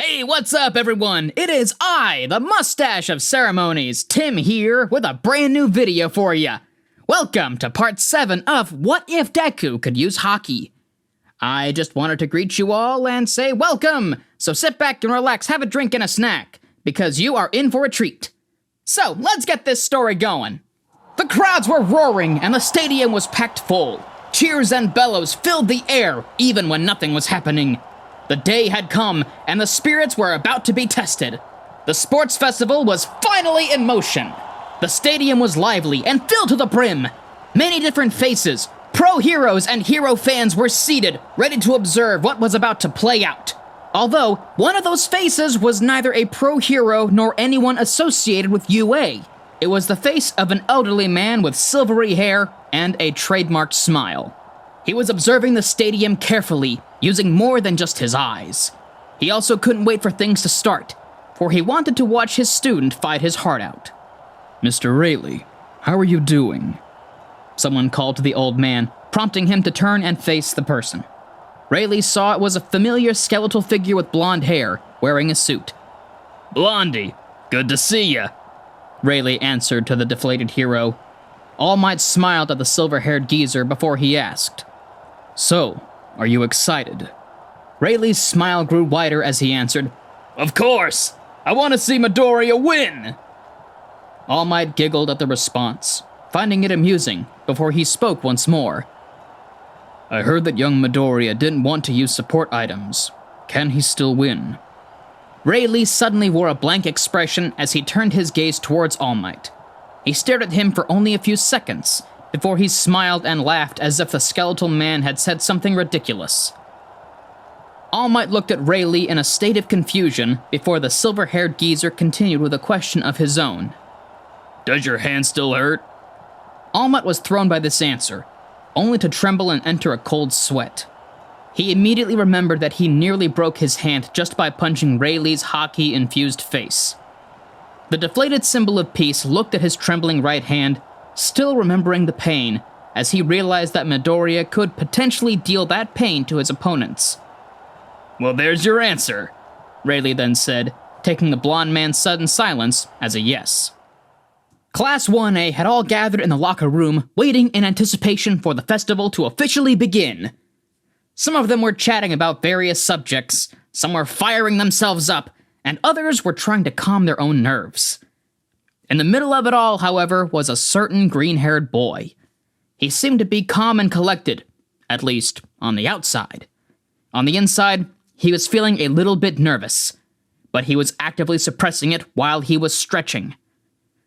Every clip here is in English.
Hey, what's up, everyone? It is I, the mustache of ceremonies, Tim here, with a brand new video for ya. Welcome to part 7 of What If Deku Could Use Haki. I just wanted to greet you all and say welcome, so sit back and relax, have a drink and a snack, because you are in for a treat. So, let's get this story going. The crowds were roaring and the stadium was packed full. Cheers and bellows filled the air, even when nothing was happening. The day had come, and the spirits were about to be tested. The sports festival was finally in motion. The stadium was lively and filled to the brim. Many different faces, pro-heroes and hero fans were seated, ready to observe what was about to play out. Although, one of those faces was neither a pro-hero nor anyone associated with UA. It was the face of an elderly man with silvery hair and a trademarked smile. He was observing the stadium carefully, using more than just his eyes. He also couldn't wait for things to start, for he wanted to watch his student fight his heart out. Mr. Rayleigh, how are you doing? Someone called to the old man, prompting him to turn and face the person. Rayleigh saw it was a familiar skeletal figure with blonde hair, wearing a suit. Blondie, good to see ya, Rayleigh answered to the deflated hero. All Might smiled at the silver-haired geezer before he asked, "So, are you excited?" Rayleigh's smile grew wider as he answered, "Of course! I want to see Midoriya win!" All Might giggled at the response, finding it amusing, before he spoke once more. "I heard that young Midoriya didn't want to use support items. Can he still win?" Rayleigh suddenly wore a blank expression as he turned his gaze towards All Might. He stared at him for only a few seconds, before he smiled and laughed as if the skeletal man had said something ridiculous. All Might looked at Rayleigh in a state of confusion before the silver-haired geezer continued with a question of his own. "Does your hand still hurt?" All Might was thrown by this answer, only to tremble and enter a cold sweat. He immediately remembered that he nearly broke his hand just by punching Rayleigh's Haki-infused face. The deflated symbol of peace looked at his trembling right hand, still remembering the pain, as he realized that Midoriya could potentially deal that pain to his opponents. "Well, there's your answer," Rayleigh then said, taking the blonde man's sudden silence as a yes. Class 1A had all gathered in the locker room, waiting in anticipation for the festival to officially begin. Some of them were chatting about various subjects, some were firing themselves up, and others were trying to calm their own nerves. In the middle of it all, however, was a certain green-haired boy. He seemed to be calm and collected, at least on the outside. On the inside, he was feeling a little bit nervous, but he was actively suppressing it while he was stretching.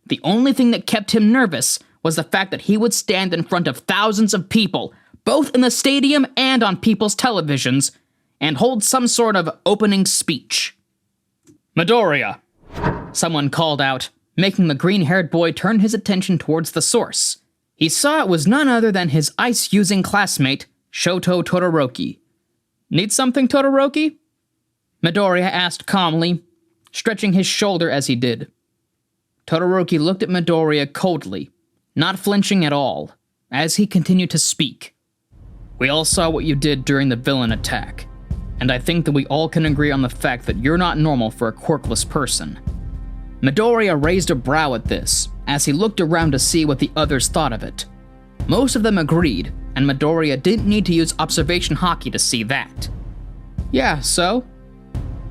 The only thing that kept him nervous was the fact that he would stand in front of thousands of people, both in the stadium and on people's televisions, and hold some sort of opening speech. "Midoriya!" Someone called out, making the green-haired boy turn his attention towards the source. He saw it was none other than his ice-using classmate, Shoto Todoroki. "Need something, Todoroki?" Midoriya asked calmly, stretching his shoulder as he did. Todoroki looked at Midoriya coldly, not flinching at all, as he continued to speak. "We all saw what you did during the villain attack, and I think that we all can agree on the fact that you're not normal for a quirkless person." Midoriya raised a brow at this, as he looked around to see what the others thought of it. Most of them agreed, and Midoriya didn't need to use observation Haki to see that. "Yeah, so?"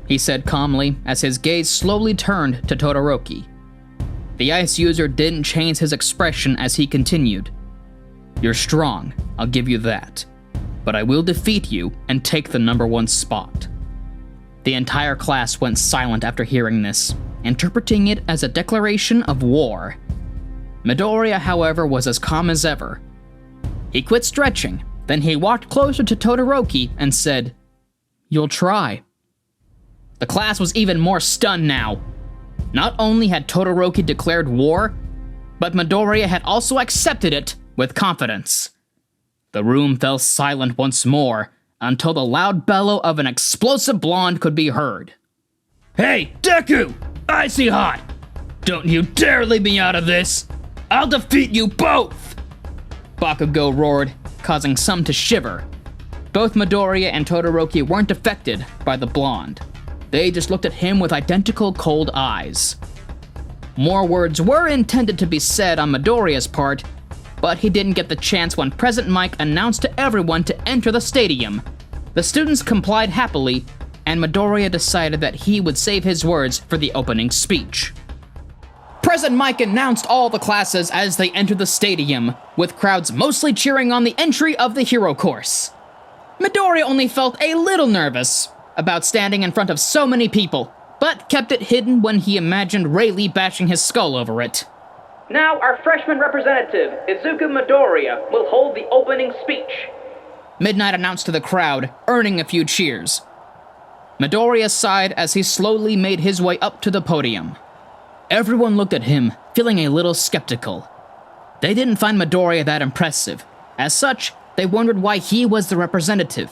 he said calmly, as his gaze slowly turned to Todoroki. The ice user didn't change his expression as he continued. "You're strong, I'll give you that. But I will defeat you and take the #1 spot." The entire class went silent after hearing this, interpreting it as a declaration of war. Midoriya, however, was as calm as ever. He quit stretching, then he walked closer to Todoroki and said, "You'll try." The class was even more stunned now. Not only had Todoroki declared war, but Midoriya had also accepted it with confidence. The room fell silent once more, until the loud bellow of an explosive blonde could be heard. "Hey, Deku! Icy hot! Don't you dare leave me out of this! I'll defeat you both!" Bakugo roared, causing some to shiver. Both Midoriya and Todoroki weren't affected by the blonde. They just looked at him with identical cold eyes. More words were intended to be said on Midoriya's part, but he didn't get the chance when President Mike announced to everyone to enter the stadium. The students complied happily, and Midoriya decided that he would save his words for the opening speech. President Mike announced all the classes as they entered the stadium, with crowds mostly cheering on the entry of the hero course. Midoriya only felt a little nervous about standing in front of so many people, but kept it hidden when he imagined Rayleigh bashing his skull over it. Now our freshman representative, Izuku Midoriya, will hold the opening speech. Midnight announced to the crowd, earning a few cheers. Midoriya sighed as he slowly made his way up to the podium. Everyone looked at him, feeling a little skeptical. They didn't find Midoriya that impressive. As such, they wondered why he was the representative.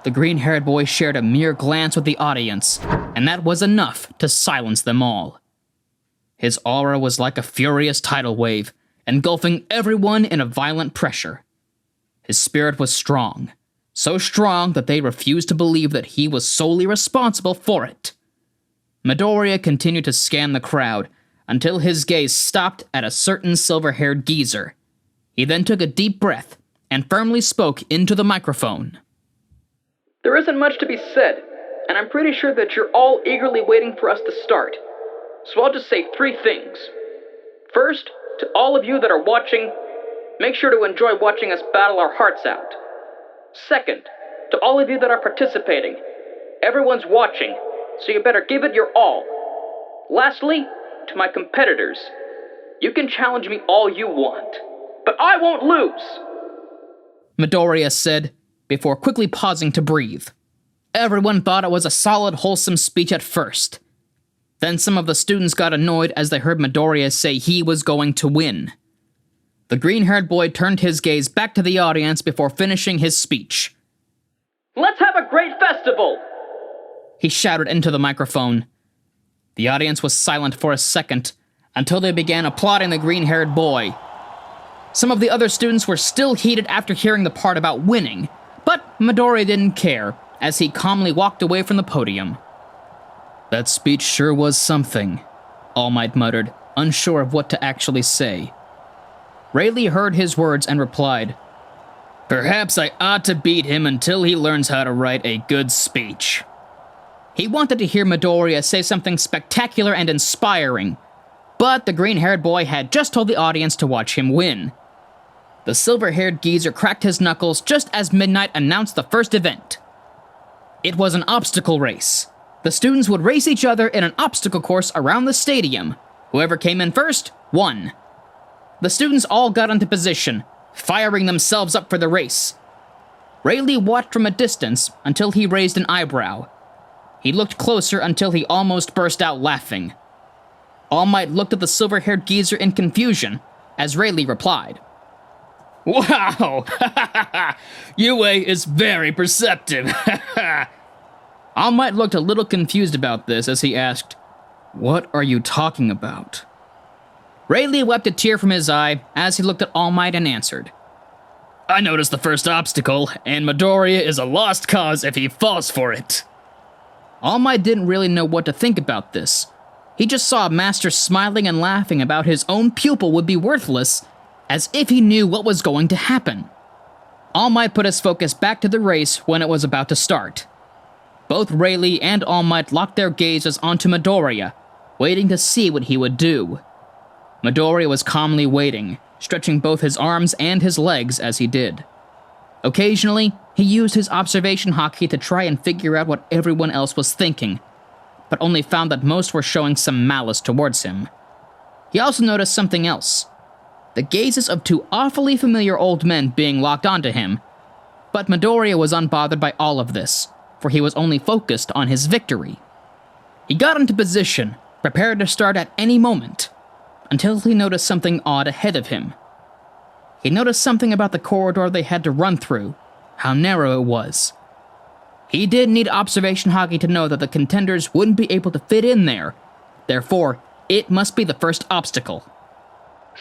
The green-haired boy shared a mere glance with the audience, and that was enough to silence them all. His aura was like a furious tidal wave, engulfing everyone in a violent pressure. His spirit was strong, so strong that they refused to believe that he was solely responsible for it. Midoriya continued to scan the crowd until his gaze stopped at a certain silver-haired geezer. He then took a deep breath and firmly spoke into the microphone. There isn't much to be said, and I'm pretty sure that you're all eagerly waiting for us to start. So I'll just say 3 things. First, to all of you that are watching, make sure to enjoy watching us battle our hearts out. Second, to all of you that are participating, everyone's watching, so you better give it your all. Lastly, to my competitors, you can challenge me all you want, but I won't lose! Midoriya said, before quickly pausing to breathe. Everyone thought it was a solid, wholesome speech at first. Then some of the students got annoyed as they heard Midoriya say he was going to win. The green-haired boy turned his gaze back to the audience before finishing his speech. Let's have a great festival! He shouted into the microphone. The audience was silent for a second, until they began applauding the green-haired boy. Some of the other students were still heated after hearing the part about winning, but Midoriya didn't care, as he calmly walked away from the podium. That speech sure was something, All Might muttered, unsure of what to actually say. Rayleigh heard his words and replied, "Perhaps I ought to beat him until he learns how to write a good speech." He wanted to hear Midoriya say something spectacular and inspiring, but the green-haired boy had just told the audience to watch him win. The silver-haired geezer cracked his knuckles just as Midnight announced the first event. It was an obstacle race. The students would race each other in an obstacle course around the stadium. Whoever came in first, won. The students all got into position, firing themselves up for the race. Rayleigh watched from a distance until he raised an eyebrow. He looked closer until he almost burst out laughing. All Might looked at the silver-haired geezer in confusion, as Rayleigh replied, "Wow! JaQue is very perceptive." All Might looked a little confused about this as he asked, "What are you talking about?" Rayleigh wiped a tear from his eye as he looked at All Might and answered, "I noticed the first obstacle, and Midoriya is a lost cause if he falls for it." All Might didn't really know what to think about this. He just saw a master smiling and laughing about his own pupil would be worthless, as if he knew what was going to happen. All Might put his focus back to the race when it was about to start. Both Rayleigh and All Might locked their gazes onto Midoriya, waiting to see what he would do. Midoriya was calmly waiting, stretching both his arms and his legs as he did. Occasionally, he used his observation Haki to try and figure out what everyone else was thinking, but only found that most were showing some malice towards him. He also noticed something else. The gazes of 2 awfully familiar old men being locked onto him. But Midoriya was unbothered by all of this, for he was only focused on his victory. He got into position, prepared to start at any moment, until he noticed something odd ahead of him. He noticed something about the corridor they had to run through, how narrow it was. He did need observation Haki to know that the contenders wouldn't be able to fit in there. Therefore, it must be the first obstacle.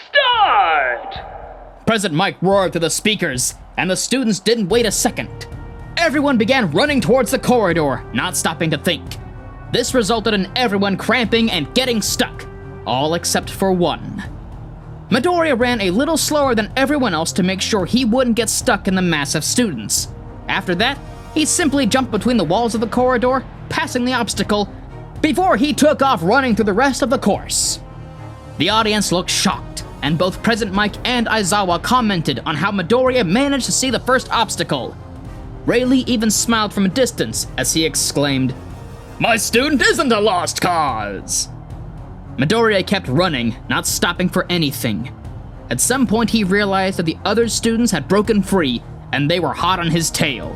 Start! President Mike roared to the speakers, and the students didn't wait a second. Everyone began running towards the corridor, not stopping to think. This resulted in everyone cramping and getting stuck, all except for one. Midoriya ran a little slower than everyone else to make sure he wouldn't get stuck in the mass of students. After that, he simply jumped between the walls of the corridor, passing the obstacle, before he took off running through the rest of the course. The audience looked shocked, and both President Mike and Aizawa commented on how Midoriya managed to see the first obstacle. Rayleigh even smiled from a distance as he exclaimed, "My student isn't a lost cause!" Midoriya kept running, not stopping for anything. At some point he realized that the other students had broken free, and they were hot on his tail.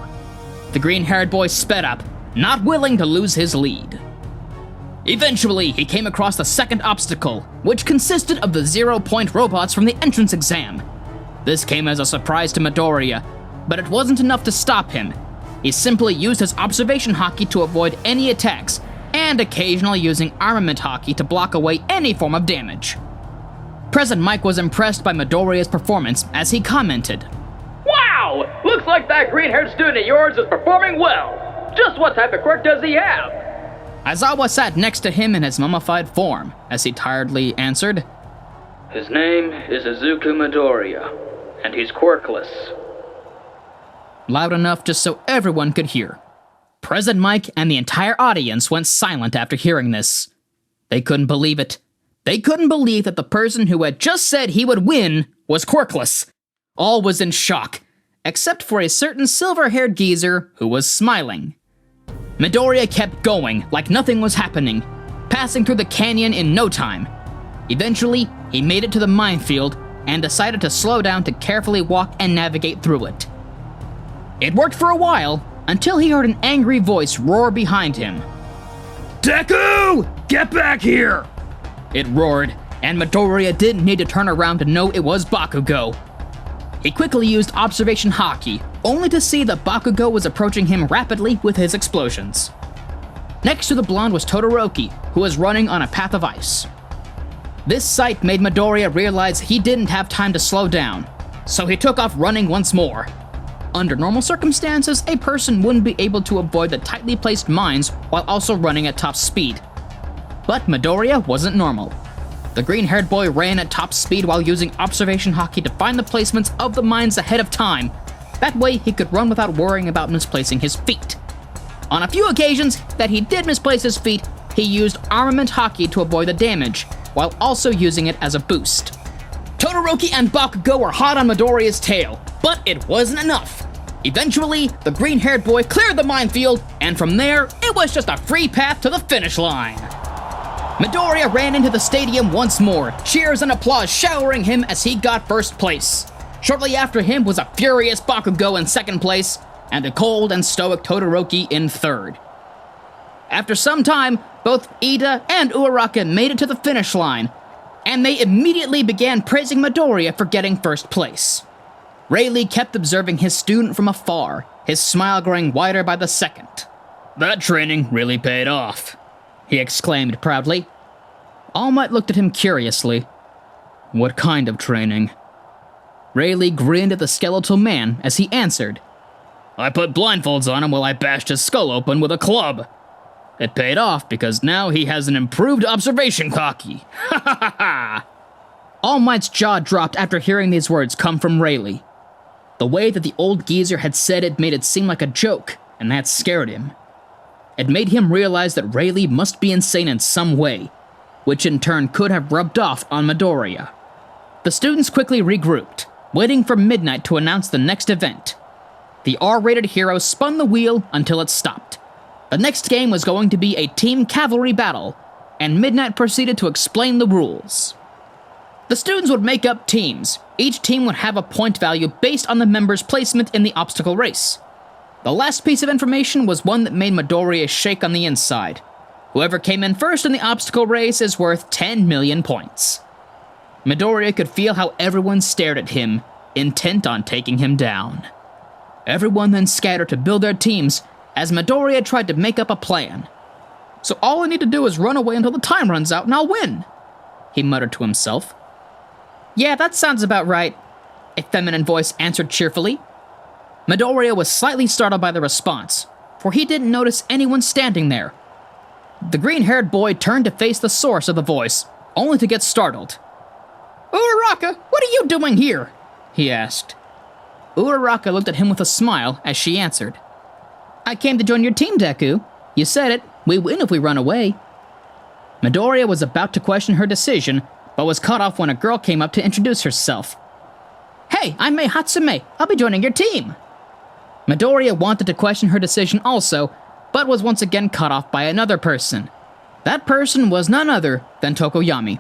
The green-haired boy sped up, not willing to lose his lead. Eventually, he came across the second obstacle, which consisted of the 0-point robots from the entrance exam. This came as a surprise to Midoriya, but it wasn't enough to stop him. He simply used his observation Haki to avoid any attacks, and occasionally using armament Haki to block away any form of damage. President Mike was impressed by Midoriya's performance as he commented, Wow! Looks like that green-haired student of yours is performing well. Just what type of quirk does he have? Aizawa sat next to him in his mummified form as he tiredly answered, His name is Izuku Midoriya, and he's quirkless. Loud enough just so everyone could hear. President Mike and the entire audience went silent after hearing this. They couldn't believe it. They couldn't believe that the person who had just said he would win was quirkless. All was in shock, except for a certain silver-haired geezer who was smiling. Midoriya kept going like nothing was happening, passing through the canyon in no time. Eventually, he made it to the minefield and decided to slow down to carefully walk and navigate through it. It worked for a while, until he heard an angry voice roar behind him. Deku! Get back here! It roared, and Midoriya didn't need to turn around to know it was Bakugo. He quickly used observation Haki, only to see that Bakugo was approaching him rapidly with his explosions. Next to the blonde was Todoroki, who was running on a path of ice. This sight made Midoriya realize he didn't have time to slow down, so he took off running once more. Under normal circumstances, a person wouldn't be able to avoid the tightly placed mines while also running at top speed. But Midoriya wasn't normal. The green-haired boy ran at top speed while using observation Haki to find the placements of the mines ahead of time. That way, he could run without worrying about misplacing his feet. On a few occasions that he did misplace his feet, he used armament Haki to avoid the damage, while also using it as a boost. Todoroki and Bakugo were hot on Midoriya's tail, but it wasn't enough. Eventually, the green-haired boy cleared the minefield, and from there, it was just a free path to the finish line. Midoriya ran into the stadium once more, cheers and applause showering him as he got first place. Shortly after him was a furious Bakugo in second place, and a cold and stoic Todoroki in third. After some time, both Ida and Uraraka made it to the finish line, and they immediately began praising Midoriya for getting first place. Rayleigh kept observing his student from afar, his smile growing wider by the second. That training really paid off, he exclaimed proudly. All Might looked at him curiously. What kind of training? Rayleigh grinned at the skeletal man as he answered. I put blindfolds on him while I bashed his skull open with a club. It paid off because now he has an improved observation Haki. Ha ha ha ha! All Might's jaw dropped after hearing these words come from Rayleigh. The way that the old geezer had said it made it seem like a joke, and that scared him. It made him realize that Rayleigh must be insane in some way, which in turn could have rubbed off on Midoriya. The students quickly regrouped, waiting for midnight to announce the next event. The R-rated hero spun the wheel until it stopped. The next game was going to be a team cavalry battle, and Midnight proceeded to explain the rules. The students would make up teams. Each team would have a point value based on the member's placement in the obstacle race. The last piece of information was one that made Midoriya shake on the inside. Whoever came in first in the obstacle race is worth 10 million points. Midoriya could feel how everyone stared at him, intent on taking him down. Everyone then scattered to build their teams, as Midoriya tried to make up a plan. So all I need to do is run away until the time runs out and I'll win, he muttered to himself. Yeah, that sounds about right, a feminine voice answered cheerfully. Midoriya was slightly startled by the response, for he didn't notice anyone standing there. The green-haired boy turned to face the source of the voice, only to get startled. "Uraraka, what are you doing here?" he asked. Uraraka looked at him with a smile as she answered. "I came to join your team, Deku. You said it. We win if we run away." Midoriya was about to question her decision, but was cut off when a girl came up to introduce herself. "Hey, I'm Mei Hatsume. I'll be joining your team." Midoriya wanted to question her decision also, but was once again cut off by another person. That person was none other than Tokoyami.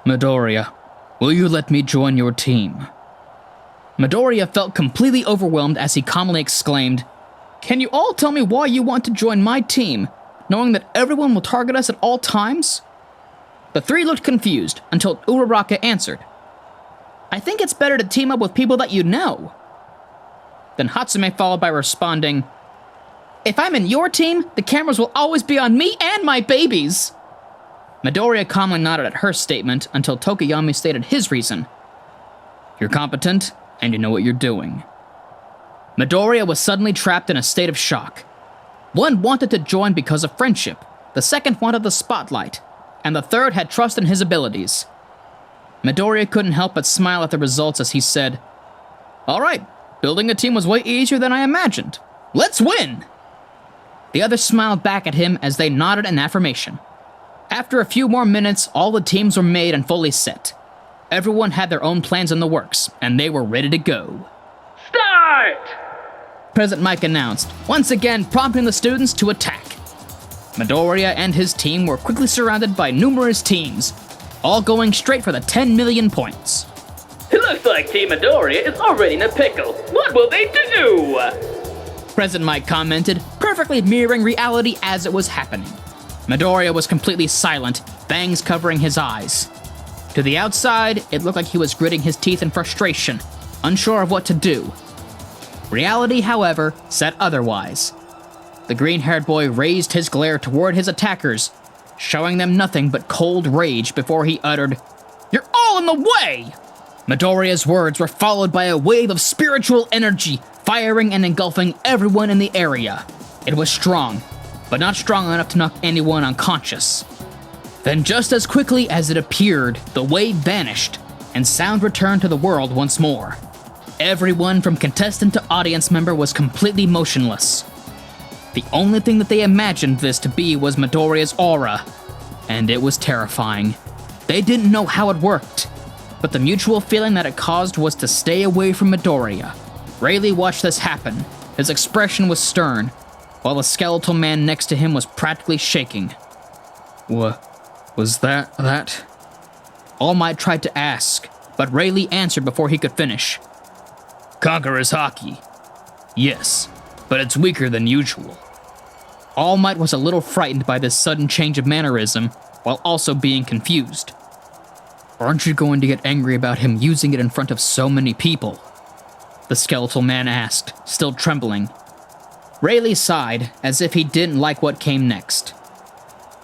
"Midoriya, will you let me join your team?" Midoriya felt completely overwhelmed as he calmly exclaimed, "Can you all tell me why you want to join my team, knowing that everyone will target us at all times?" The three looked confused until Uraraka answered, "I think it's better to team up with people that you know." Then Hatsume followed by responding, "If I'm in your team, the cameras will always be on me and my babies." Midoriya calmly nodded at her statement until Tokoyami stated his reason. "You're competent, and you know what you're doing." Midoriya was suddenly trapped in a state of shock. One wanted to join because of friendship, the second wanted the spotlight, and the third had trust in his abilities. Midoriya couldn't help but smile at the results as he said, "All right, building a team was way easier than I imagined. Let's win!" The others smiled back at him as they nodded in affirmation. After a few more minutes, all the teams were made and fully set. Everyone had their own plans in the works, and they were ready to go. Start! President Mike announced, once again prompting the students to attack. Midoriya and his team were quickly surrounded by numerous teams, all going straight for the 10 million points. It looks like Team Midoriya is already in a pickle. What will they do? President Mike commented, perfectly mirroring reality as it was happening. Midoriya was completely silent, bangs covering his eyes. To the outside, it looked like he was gritting his teeth in frustration, unsure of what to do. Reality, however, said otherwise. The green-haired boy raised his glare toward his attackers, showing them nothing but cold rage before he uttered, "You're all in the way!" Midoriya's words were followed by a wave of spiritual energy, firing and engulfing everyone in the area. It was strong, but not strong enough to knock anyone unconscious. Then just as quickly as it appeared, the wave vanished, and sound returned to the world once more. Everyone from contestant to audience member was completely motionless. The only thing that they imagined this to be was Midoriya's aura, and it was terrifying. They didn't know how it worked, but the mutual feeling that it caused was to stay away from Midoriya. Rayleigh watched this happen. His expression was stern, while the skeletal man next to him was practically shaking. Was that? All Might tried to ask, but Rayleigh answered before he could finish. "Conqueror's Haki. Yes, but it's weaker than usual." All Might was a little frightened by this sudden change of mannerism, while also being confused. "Aren't you going to get angry about him using it in front of so many people?" the skeletal man asked, still trembling. Rayleigh sighed, as if he didn't like what came next.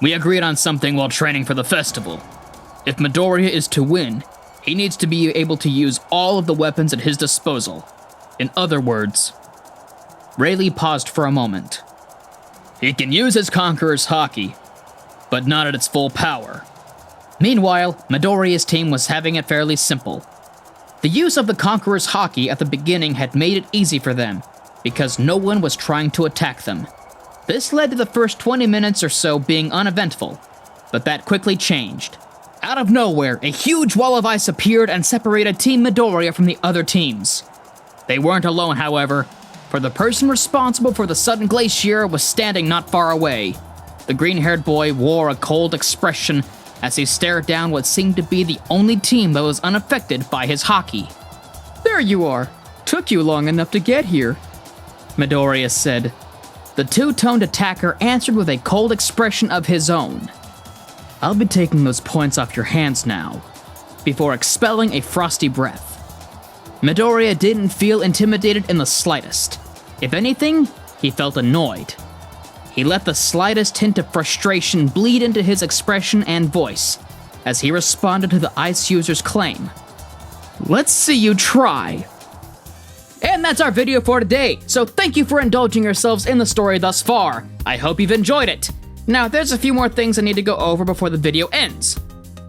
"We agreed on something while training for the festival. If Midoriya is to win, he needs to be able to use all of the weapons at his disposal. In other words..." Rayleigh paused for a moment. "He can use his Conqueror's Haki, but not at its full power." Meanwhile, Midoriya's team was having it fairly simple. The use of the Conqueror's Haki at the beginning had made it easy for them, because no one was trying to attack them. This led to the first 20 minutes or so being uneventful, but that quickly changed. Out of nowhere, a huge wall of ice appeared and separated Team Midoriya from the other teams. They weren't alone, however, for the person responsible for the sudden glacier was standing not far away. The green-haired boy wore a cold expression as he stared down what seemed to be the only team that was unaffected by his Haki. "There you are. Took you long enough to get here," Midoriya said. The two-toned attacker answered with a cold expression of his own. "I'll be taking those points off your hands now," before expelling a frosty breath. Midoriya didn't feel intimidated in the slightest. If anything, he felt annoyed. He let the slightest hint of frustration bleed into his expression and voice as he responded to the ice user's claim. "Let's see you try." And that's our video for today, so thank you for indulging yourselves in the story thus far. I hope you've enjoyed it. Now, there's a few more things I need to go over before the video ends.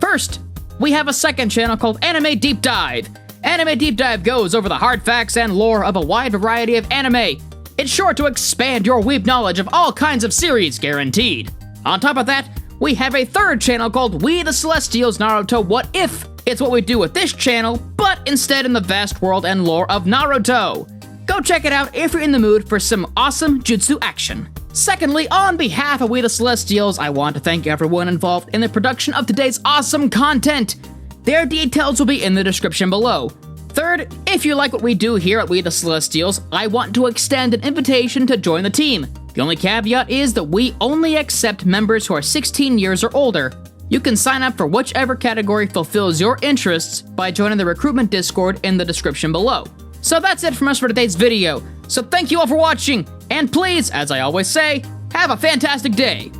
First, we have a second channel called Anime Deep Dive. Anime Deep Dive goes over the hard facts and lore of a wide variety of anime. It's sure to expand your weeb knowledge of all kinds of series, guaranteed. On top of that, we have a third channel called We the Celestials Naruto What If. It's what we do with this channel, but instead in the vast world and lore of Naruto. Go check it out if you're in the mood for some awesome jutsu action. Secondly, on behalf of We the Celestials, I want to thank everyone involved in the production of today's awesome content. Their details will be in the description below. Third, if you like what we do here at We the Celestials, I want to extend an invitation to join the team. The only caveat is that we only accept members who are 16 years or older. You can sign up for whichever category fulfills your interests by joining the recruitment Discord in the description below. So that's it from us for today's video. So thank you all for watching, and please, as I always say, have a fantastic day.